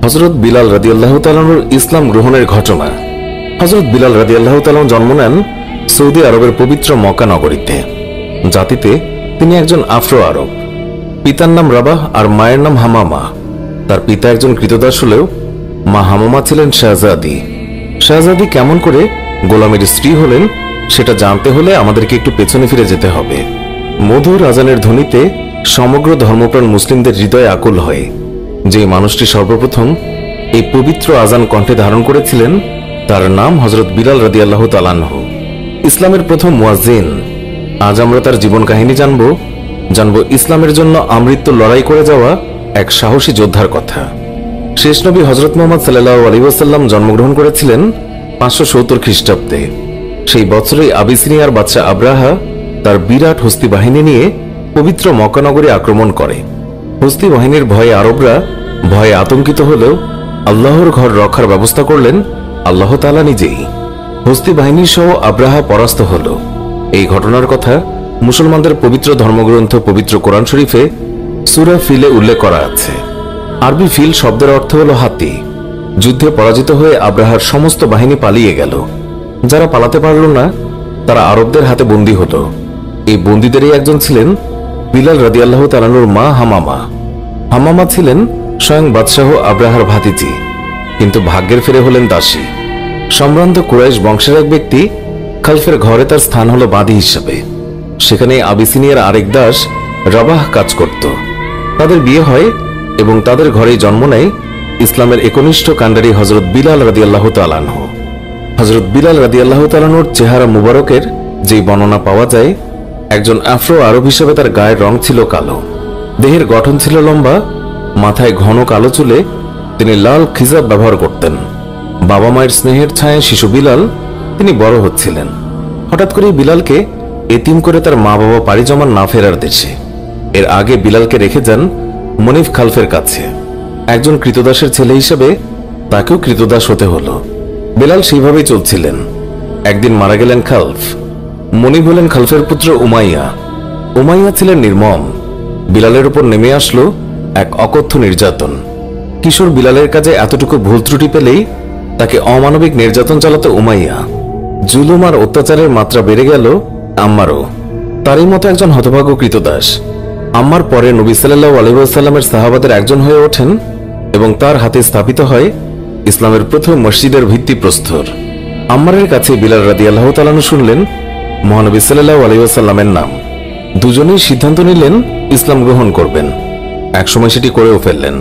হযরত বিলাল রাদিয়াল্লাহু তাআলা আনহুর ইসলাম গ্রহণের ঘটনা। হযরত বিলাল রাদিয়াল্লাহু তাআলা জন্ম নেন সৌদি আরবের পবিত্র মক্কা নগরীতে। জাতিতে তিনি একজন আফ্রো আরব। পিতার নাম রাবাহ আর মায়ের নাম হামামা। তার পিতা একজন কৃতদাস হলেও মা হামামা ছিলেন শাহজাদি। শাহজাদি কেমন করে গোলামের স্ত্রী হলেন সেটা জানতে হলে আমাদেরকে একটু পেছনে ফিরে যেতে হবে। মধুর আজানের ধ্বনিতে সমগ্র ধর্মপ্রাণ মুসলিমদের হৃদয়ে আকুল হয়। যে মানুষটি সর্বপ্রথম এই পবিত্র আজান কণ্ঠে ধারণ করেছিলেন তার নাম হযরত বিলাল রাদিয়াল্লাহু তাআলা আনহু, ইসলামের প্রথম মুয়াজ্জিন। আজ আমরা তার জীবন কাহিনী জানব ইসলামের জন্য আমৃত্যু লড়াই করে যাওয়া এক সাহসী যোদ্ধার কথা। শেষ নবী হযরত মুহাম্মদ সাল্লাল্লাহু আলাইহি ওয়াসাল্লাম জন্মগ্রহণ করেছিলেন 570 খ্রিস্টাব্দে। সেই বছরেই আবিসিনিয়ার বাদশা আব্রাহা তার বিরাট হস্তি বাহিনী নিয়ে পবিত্র মক্কা নগরী আক্রমণ করে। হস্তি বাহিনীর ভয়ে আরবরা ভয়ে আতঙ্কিত হলেও আল্লাহর ঘর রক্ষার ব্যবস্থা করলেন আল্লাহ তাআলা নিজেই। হস্তি বাহিনী সহ আব্রাহা পরাস্ত হল। এই ঘটনার কথা মুসলমানদের পবিত্র ধর্মগ্রন্থ পবিত্র কোরআন শরীফে সূরা ফিলে উল্লেখ করা আছে। আরবি ফিল শব্দের অর্থ হল হাতি। যুদ্ধে পরাজিত হয়ে আব্রাহার সমস্ত বাহিনী পালিয়ে গেল। যারা পালাতে পারল না তারা আরবদের হাতে বন্দী হল। এই বন্দীদেরই একজন ছিলেন বিলাল রাদিয়াল্লাহু তাআলা আনহুর মা হামামা। হামামা ছিলেন স্বয়ং বাদশাহ আব্রাহার ভাতিজি, কিন্তু ভাগ্যের ফেরে হলেন দাসী। সম্ভ্রান্ত কুরাইশ বংশের এক ব্যক্তি খালফের ঘরে তার স্থান হল বাদী হিসাবে। সেখানে আবিসিনিয়ার আরেক দাস রাবাহ কাজ করত। তাদের বিয়ে হয় এবং তাদের ঘরেই জন্ম নেয় ইসলামের একনিষ্ঠ কাণ্ডারী হযরত বিলাল রাদিয়াল্লাহু তাআলা আনহু। হযরত বিলাল রাদিয়াল্লাহু তাআলা আনহুর চেহারা মুবারকের যেই বর্ণনা পাওয়া যায়, একজন আফ্রো আরব হিসেবে তার গায়ের রং ছিল কালো, দেহের গঠন ছিল লম্বা, মাথায় ঘন কালো চুলে তিনি লাল খিজাব ব্যবহার করতেন। বাবা মায়ের স্নেহের ছায়ায় শিশু বিলাল তিনি বড় হচ্ছিলেন। হঠাৎ করে বিলালকে এতিম করে তার মা বাবা পাড়ি জমান না ফেরার দেশে। এর আগে বিলালকে রেখে যান মনিফ খালফের কাছে। একজন কৃতদাসের ছেলে হিসেবে তাকেও কৃতদাস হতে হলো। বিলাল সেইভাবেই চলছিলেন। একদিন মারা গেলেন খালফ। মনিফ হলেন খালফের পুত্র উমাইয়া। উমাইয়া ছিলেন নির্মম। বিলালের উপর নেমে আসলো এক অকথ্য নির্যাতন। কিশোর বিলালের কাজে এতটুকু ভুল ত্রুটি পেলেই তাকে অমানবিক নির্যাতন চালাতো উমাইয়া। জুলুম আর অত্যাচারের মাত্রা বেড়ে গেল আম্মারও। তারই মতো একজন হতভাগ্য কৃতদাস আম্মার পরে নবী সাল্লাল্লাহু আলাইহি ওয়াসাল্লামের সাহাবাদের একজন হয়ে ওঠেন এবং তার হাতে স্থাপিত হয় ইসলামের প্রথম মসজিদের ভিত্তিপ্রস্তর। আম্মারের কাছে বিলাল রাদিয়াল্লাহু তাআলা আনহু শুনলেন মহানবী সাল্লাল্লাহু আলাইহি ওয়াসাল্লামের নাম। দুজনেই সিদ্ধান্ত নিলেন ইসলাম গ্রহণ করবেন। একসময় সেটি করেও ফেললেন।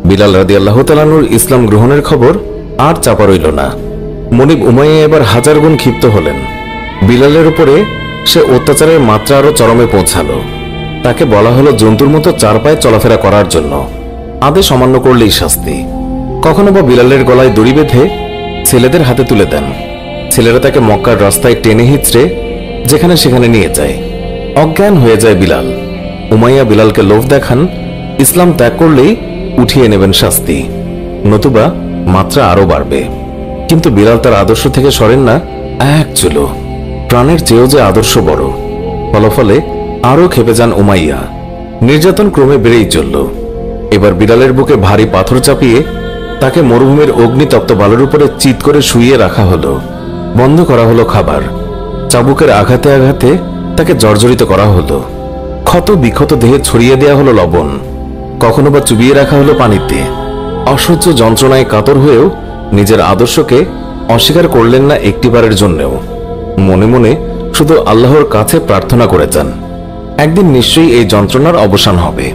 বিলাল রাদিয়াল্লাহু তাআলা আনহুর ইসলাম গ্রহণের খবর আর চাপা রইল না। মনিব উমাইয়া এবার হাজার গুণ ক্ষিপ্ত হলেন। বিলালের উপরে সে অত্যাচারের মাত্রা আরো চরমে পৌঁছালো। তাকে বলা হলো জন্তুর মতো চার পায়ে চলাফেরা করার জন্য। আদেশ অমান্য করলেই শাস্তি। কখনো বা বিলালের গলায় দড়ি বেঁধে ছেলেদের হাতে তুলে দেন। ছেলেরা তাকে মক্কার রাস্তায় টেনে হিচড়ে যেখানে সেখানে নিয়ে যায়। অজ্ঞান হয়ে যায় বিলাল। উমাইয়া বিলালকে লোভ দেখান ইসলাম ত্যাগ করলেই উঠিয়ে নেবেন শাস্তি, নতুবা মাত্রা আরো বাড়বে। কিন্তু বিলাল তার আদর্শ থেকে সরেন না এক চুলো। প্রাণের চেয়েও যে আদর্শ বড়। ফলাফলে আরো খেপে যান উমাইয়া। নির্যাতন ক্রমে বেড়েই চলল। এবার বিলালের বুকে ভারী পাথর চাপিয়ে তাকে মরুভূমির অগ্নিতপ্ত বালুর উপরে চিৎ করে শুইয়ে রাখা হলো। বন্ধ করা হলো খাবার। চাবুকের আঘাতে আঘাতে তাকে জর্জরিত করা হলো। ক্ষত বিক্ষত দেহে ছড়িয়ে দেয়া হলো লবণ। কখনো বা চুবিয়ে রাখা হলো পানিতে। অসহ্য যন্ত্রণায় কাতর হয়েও নিজের আদর্শকে অস্বীকার করলেন না একটিবারের জন্যেও। মনে মনে শুধু আল্লাহর কাছে প্রার্থনা করে যান একদিন নিশ্চয়ই এই যন্ত্রণার অবসান হবে।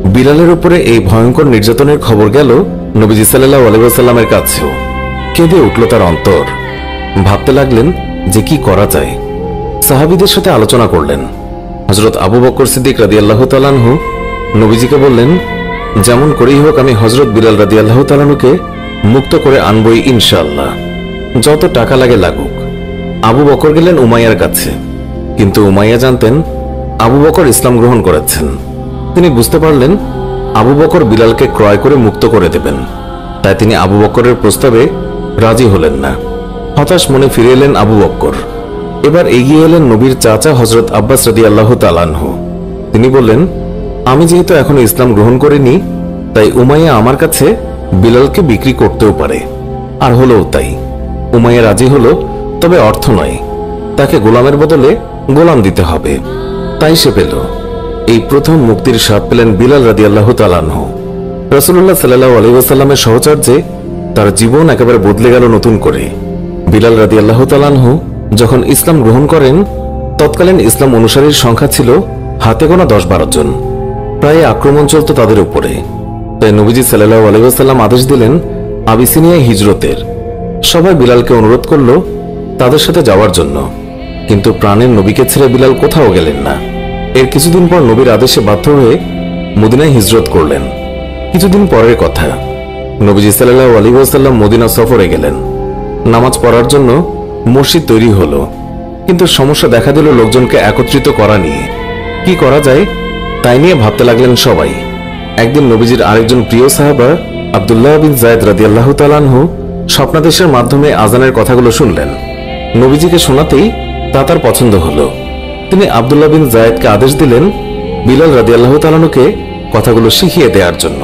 বিলালের উপরে এই ভয়ঙ্কর নির্যাতনের খবর গেল নবীজি সাল্লাল্লাহু আলাইহি ওয়াসাল্লামের কাছেও। কেঁদে উঠল তার অন্তর। ভাবতে লাগলেন যে কি করা যায়। সাহাবীদের সাথে আলোচনা করলেন। হযরত আবু বকর সিদ্দিক রাদিয়াল্লাহু তাআলা আনহু নবীজিকে বললেন, যেমন করেই হোক আমি হযরত বিলাল রাদিয়াল্লাহু তাআলা আনহুকে মুক্ত করে আনবই ইনশাআল্লাহ, যত টাকা লাগে লাগুক। আবু বকর গেলেন উমাইয়ার কাছে। কিন্তু উমাইয়া জানতেন আবু বকর ইসলাম গ্রহণ করেছেন। তিনি বুঝতে পারলেন আবু বকর বিলালকে ক্রয় করে মুক্ত করে দেবেন। তাই তিনি আবু বকরের প্রস্তাবে রাজি হলেন না। হতাশ মনে ফিরে এলেন আবু বকর। এবার এগিয়ে এলেন নবীর চাচা হযরত আব্বাস রাদিয়াল্লাহু তাআলা আনহু। তিনি বললেন, আমি যেহেতু এখনো ইসলাম গ্রহণ করিনি, তাই উমাইয়া আমার কাছে বিলালকে বিক্রি করতেও পারে। আর হলোও তাই। উমাইয়া রাজি হলো, তবে অর্থ নয়, তাকে গোলামের বদলে গোলাম দিতে হবে। তাই সে পেল। এই প্রথম মুক্তির স্বাদ পেলেন বিলাল রাদিয়াল্লাহু তাআলা আনহু। রাসূলুল্লাহ সাল্লাল্লাহু আলাইহি ওয়াসাল্লামের সহচর্যে তার জীবন একেবারে বদলে গেল নতুন করে। বিলাল রাদিয়াল্লাহু তাআলা আনহু যখন ইসলাম গ্রহণ করেন, তৎকালীন ইসলাম অনুসারীর সংখ্যা ছিল হাতে গোনা 10-12 জন। প্রায় আক্রমণ চলত তাদের উপরে। তাই নবীজি সাল্লাল্লাহু আলাইহি ওয়াসাল্লাম আদেশ দিলেন আবিসিনিয়ায় হিজরতের। সবাই বিলালকে অনুরোধ করল তাদের সাথে যাওয়ার জন্য, কিন্তু প্রাণের নবীকে ছেড়ে বিলাল কোথাও গেলেন না। এর কিছুদিন পর নবীর আদেশে বাধ্য হয়ে মদিনায় হিজরত করলেন। কিছুদিন পরের কথা, নবীজি সাল্লাল্লাহু আলাইহি ওয়াসাল্লাম মদিনা সফরে গেলেন। নামাজ পড়ার জন্য মসজিদ তৈরি হলো, কিন্তু সমস্যা দেখা দিল লোকজনকে একত্রিত করা নিয়ে। কি করা যায় তাই নিয়ে ভাবতে লাগলেন সবাই। একদিন নবীজির আরেকজন প্রিয় সাহাবা আব্দুল্লাহ বিন যায়েদ রাদিয়াল্লাহু তাআলা আনহু স্বপ্নাদেশের মাধ্যমে আজানের কথাগুলো শুনলেন। নবীজিকে শোনাতেই তা তার পছন্দ হলো। তিনি আব্দুল্লাহ বিন যায়েদকে আদেশ দিলেন বিলাল রাদিয়াল্লাহু তাআলা আনহুকে কথাগুলো শিখিয়ে দেওয়ার জন্য।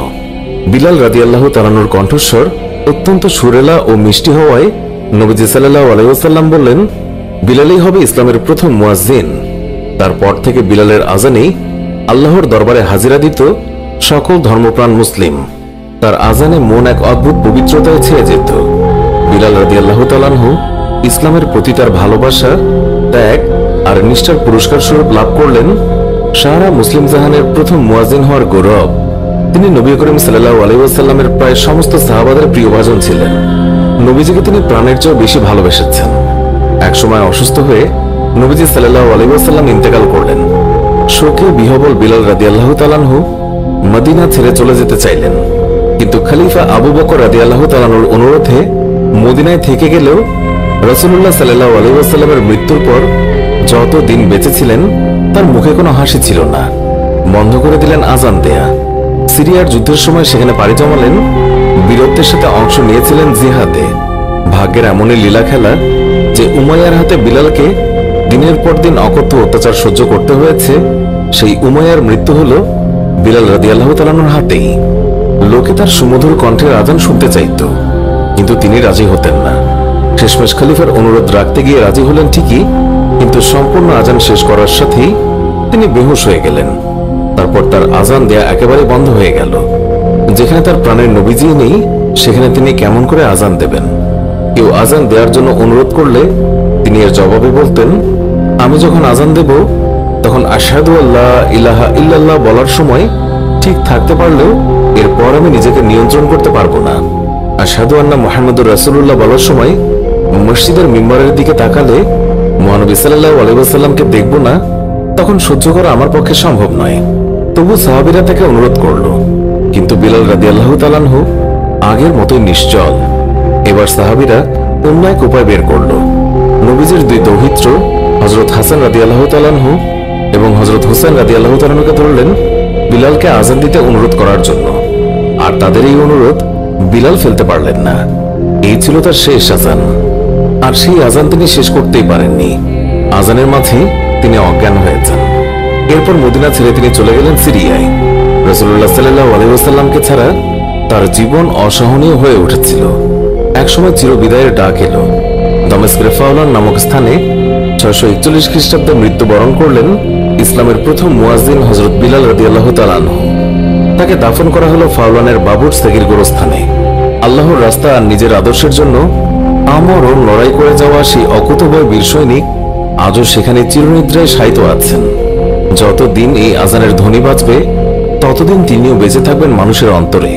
বিলাল রাদিয়াল্লাহু তাআলা আনহুর কণ্ঠস্বর অত্যন্ত সুরেলা ও মিষ্টি হওয়ায় নবীজি সাল্লাল্লাহু আলাইহি ওয়াসাল্লাম বললেন, বিলালই হবে ইসলামের প্রথম মুয়াজ্জিন। তারপর থেকে বিলালের আজানেই আল্লাহর দরবারে হাজিরা দিত সকল ধর্মপ্রাণ মুসলিম। তার আজানে মন এক অদ্ভুত পবিত্রতায় ছেয়ে যেত। বিলাল রাদিয়াল্লাহু তাআলা আনহু ইসলামের প্রতি তার ভালোবাসা, ত্যাগ আর নিষ্ঠার পুরস্কার স্বরূপ লাভ করলেন সারা মুসলিম জাহানের প্রথম মুয়াজ্জিন হওয়ার গৌরব। তিনি নবী করিম সাল্লাল্লাহু আলাইহি ওয়াসাল্লামের প্রায় সমস্ত সাহাবাদের প্রিয়ভাজন ছিলেন। নবীজিকে তিনি প্রাণের চেয়েও বেশি ভালোবেসেছেন। একসময় অসুস্থ হয়ে নবীজি সাল্লাল্লাহু আলাইহি ওয়াসাল্লাম ইন্তেকাল করলেন। শোকে বিহবল বিলাল রাদিয়াল্লাহু তাআলা আনহু মদিনা ছেড়ে চলে যেতে চাইলেন, কিন্তু খলিফা আবু বকর রাদিয়াল্লাহু তাআলা আনহুর অনুরোধে মদিনায় থেকে গেলেও রাসূলুল্লাহ সাল্লাল্লাহু আলাইহি ওয়াসাল্লামের মৃত্যুর পর যত দিন বেঁচে ছিলেন তার মুখে কোনো হাসি ছিল না। বন্ধ করে দিলেন আজান দেয়া। সিরিয়ার যুদ্ধের সময় সেখানে পাড়ি জমালেন। বীরত্বের সাথে অংশ নিয়েছিলেন জিহাদে। ভাগ্যের এমনই লীলা খেলা যে উমাইয়ার হাতে বিলালকে দিনের পর দিন অকথ্য অত্যাচার সহ্য করতে হয়েছে। সেই উমাইয়ার মৃত্যু হলো বিলাল রাদিয়াল্লাহু তাআলা আনহুর হাতেই। লোকে তার সুমধুর কণ্ঠের আজান শুনতে চাইত, কিন্তু তিনি রাজি হতেন না। শেষমেশ খলিফার অনুরোধ রাখতে গিয়ে রাজি হলেন ঠিকই, কিন্তু সম্পূর্ণ আজান শেষ করার সাথেই তিনি বেহুশ হয়ে গেলেন। তারপর তার আজান দেয়া একেবারে বন্ধ হয়ে গেল। যেখানে তার প্রাণের নবীজি নেই সেখানে তিনি কেমন করে আজান দেবেন? কেউ আজান দেওয়ার জন্য অনুরোধ করলে তিনি এর জবাবে বলতেন, আমি যখন আজান দেব তখন আশহাদু আল্লা ইলাহা ইল্লাল্লাহ বলার সময় ঠিক থাকতে পারলেও এরপর আমি নিজেকে নিয়ন্ত্রণ করতে পারবো না। আশহাদু আন্না মুহাম্মাদুর রাসূলুল্লাহ বলার সময় মসজিদের মিম্বরের দিকে তাকালে মহানবী সাল্লাল্লাহু আলাইহি ওয়াসাল্লামকে দেখব না, তখন সহ্য করা আমার পক্ষে সম্ভব নয়। তবু সাহাবীরা তাকে অনুরোধ করল, কিন্তু বিলাল রাদিয়াল্লাহু তাআলা আনহু আগের মতোই নিশ্চল। এবার সাহাবীরা অন্য এক উপায় বের করল। নবীজির দুই দৌহিত্র হযরত হাসান রাদিয়াল্লাহু তাআলা আনহু এবং হযরত হুসাইন রাদিয়াল্লাহু তাআলা আনহুকে ধরলেন বিলালকে আজান দিতে অনুরোধ করার জন্য। আর তাদের এই অনুরোধ বিলাল ফেলতে পারলেন না। এই ছিল তার শেষ আজান। আর সেই আজান তিনি শেষ করতেই পারেননি। আজানের মাঝে তিনি অজ্ঞান হয়েছেন। এরপর মদিনা ছেড়ে তিনি চলে গেলেন সিরিয়ায়। রাসূলুল্লাহ সাল্লাল্লাহু আলাইহি ওয়াসাল্লামকে ছাড়া তার জীবন অসহনীয় হয়ে উঠেছিল। একসময় চিরবিদায়ের ডাক এলো। দামেস্কের ফাওলান নামক স্থানে 641 খ্রিস্টাব্দে মৃত্যুবরণ করলেন ইসলামের প্রথম মুয়াজ্জিন হযরত বিলাল রাদিয়াল্লাহু তাআলা আনহু। তাকে দাফন করা হলো ফাওলানের বাবুর সেগির গোরস্থানে। আল্লাহর রাস্তা আর নিজের আদর্শের জন্য আমরণ লড়াই করে যাওয়া সেই অকুতোভয় বীর সৈনিক আজও সেখানে চিরনিদ্রায় শায়িত আছেন। যতদিন এই আজানের ধ্বনি বাজবে ততদিন তিনিও বেঁচে থাকবেন মানুষের অন্তরে।